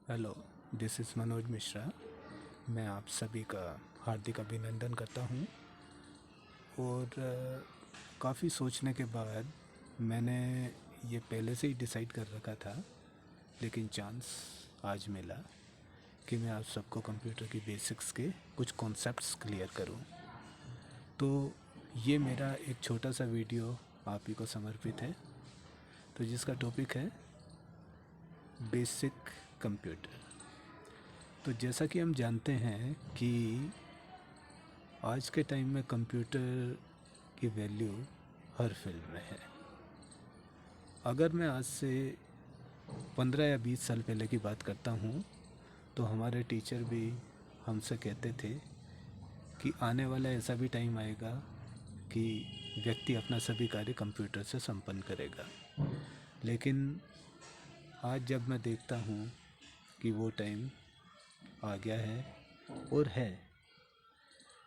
Hello, this is Manoj Mishra. मैं आप सभी का हार्दिक अभिनंदन करता हूँ। और काफ़ी सोचने के बाद मैंने ये पहले से ही डिसाइड कर रखा था, लेकिन चांस आज मिला कि मैं आप सबको कंप्यूटर की बेसिक्स के कुछ कॉन्सेप्ट्स क्लियर करूँ। तो ये मेरा एक छोटा सा वीडियो आप ही को समर्पित है, तो जिसका टॉपिक है बेसिक कंप्यूटर। तो जैसा कि हम जानते हैं कि आज के टाइम में कंप्यूटर की वैल्यू हर फील्ड में है। अगर मैं आज से 15 या 20 साल पहले की बात करता हूँ, तो हमारे टीचर भी हमसे कहते थे कि आने वाला ऐसा भी टाइम आएगा कि व्यक्ति अपना सभी कार्य कंप्यूटर से संपन्न करेगा। लेकिन आज जब मैं देखता हूँ कि वो टाइम आ गया है और है,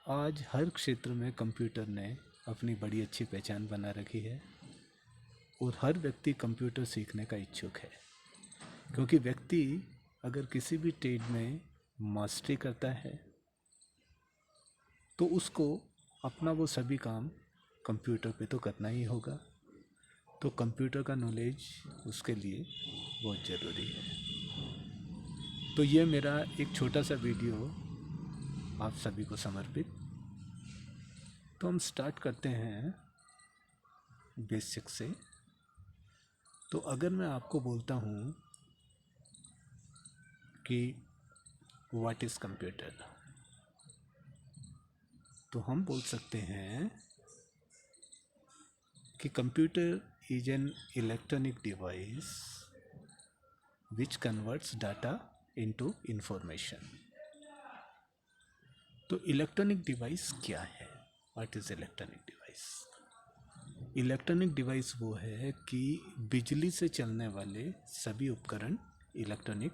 आज हर क्षेत्र में कंप्यूटर ने अपनी बड़ी अच्छी पहचान बना रखी है और हर व्यक्ति कंप्यूटर सीखने का इच्छुक है। क्योंकि व्यक्ति अगर किसी भी ट्रेड में मास्टरी करता है तो उसको अपना वो सभी काम कंप्यूटर पे तो करना ही होगा। तो कंप्यूटर का नॉलेज उसके लिए बहुत ज़रूरी है। तो ये मेरा एक छोटा सा वीडियो आप सभी को समर्पित। तो हम स्टार्ट करते हैं बेसिक से। तो अगर मैं आपको बोलता हूँ कि व्हाट इज़ कंप्यूटर, तो हम बोल सकते हैं कि computer is an electronic device which converts data into information. तो इलेक्ट्रॉनिक डिवाइस क्या है? What is electronic device? Electronic device वो है कि बिजली से चलने वाले सभी उपकरण इलेक्ट्रॉनिक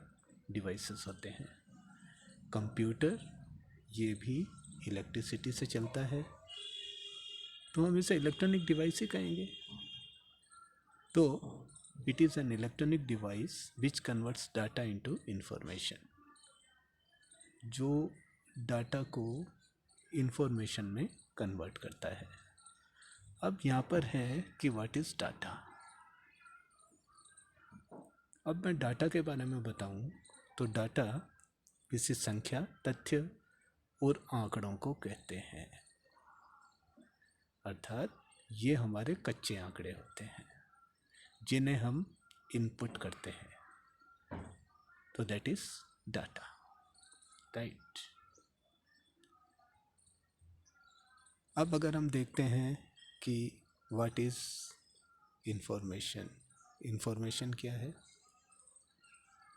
डिवाइसेस होते हैं। कंप्यूटर ये भी इलेक्ट्रिसिटी से चलता है, तो हम इसे इलेक्ट्रॉनिक डिवाइस ही कहेंगे। तो it is an electronic device which converts data into information, जो डाटा को इंफॉर्मेशन में कन्वर्ट करता है। अब यहाँ पर है कि व्हाट इज़ डाटा। अब मैं डाटा के बारे में बताऊँ तो डाटा किसी संख्या, तथ्य और आंकड़ों को कहते हैं। अर्थात ये हमारे कच्चे आंकड़े होते हैं जिन्हें हम इनपुट करते हैं। तो दैट इज डाटा, राइट। अब अगर हम देखते हैं कि व्हाट इज इंफॉर्मेशन, इंफॉर्मेशन क्या है,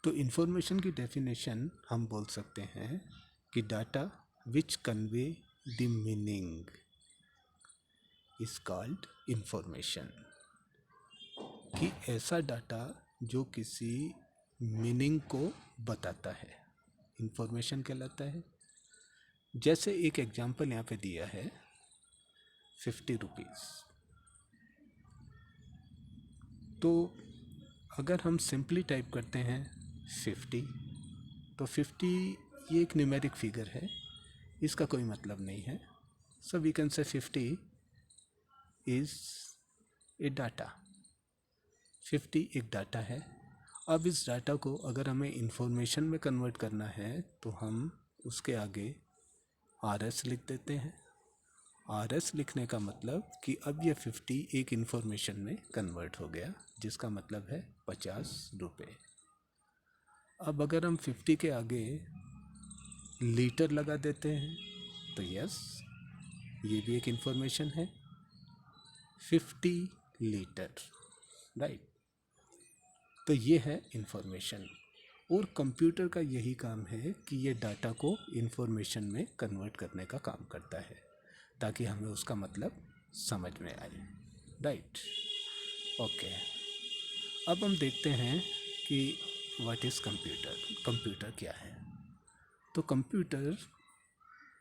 तो इंफॉर्मेशन की डेफिनेशन हम बोल सकते हैं कि data which convey the meaning is called information. कि ऐसा डाटा जो किसी मीनिंग को बताता है, इंफॉर्मेशन कहलाता है। जैसे एक एग्जांपल यहाँ पे दिया है 50 रुपीज़। तो अगर हम सिंपली टाइप करते हैं 50, तो 50 ये एक न्यूमेरिक फिगर है, इसका कोई मतलब नहीं है। So we can say 50 is a data. 50 एक डाटा है। अब इस डाटा को अगर हमें इंफॉर्मेशन में कन्वर्ट करना है तो हम उसके आगे RS लिख देते हैं। RS लिखने का मतलब कि अब ये 50 एक इंफॉर्मेशन में कन्वर्ट हो गया, जिसका मतलब है 50 रुपये। अब अगर हम 50 के आगे लीटर लगा देते हैं तो यस, ये भी एक इंफॉर्मेशन है, 50 लीटर, राइट। तो ये है इंफॉर्मेशन। और कंप्यूटर का यही काम है कि ये डाटा को इंफॉर्मेशन में कन्वर्ट करने का काम करता है, ताकि हमें उसका मतलब समझ में आए, राइट। ओके, अब हम देखते हैं कि व्हाट इज़ कंप्यूटर, कंप्यूटर क्या है। तो कंप्यूटर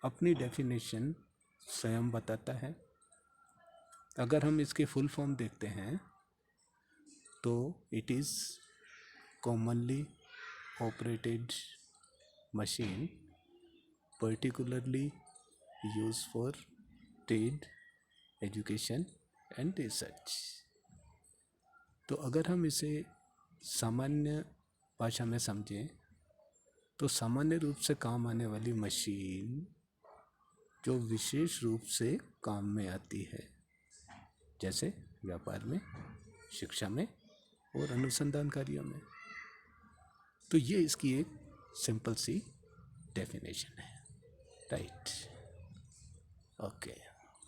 अपनी डेफिनेशन स्वयं बताता है। अगर हम इसके फुल फॉर्म देखते हैं तो it is commonly operated machine particularly used for trade, education and research। तो अगर हम इसे सामान्य भाषा में समझें तो सामान्य रूप से काम आने वाली मशीन जो विशेष रूप से काम में आती है, जैसे व्यापार में, शिक्षा में और अनुसंधान कार्यों में। तो ये इसकी एक सिंपल सी डेफिनेशन है, राइट? ओके।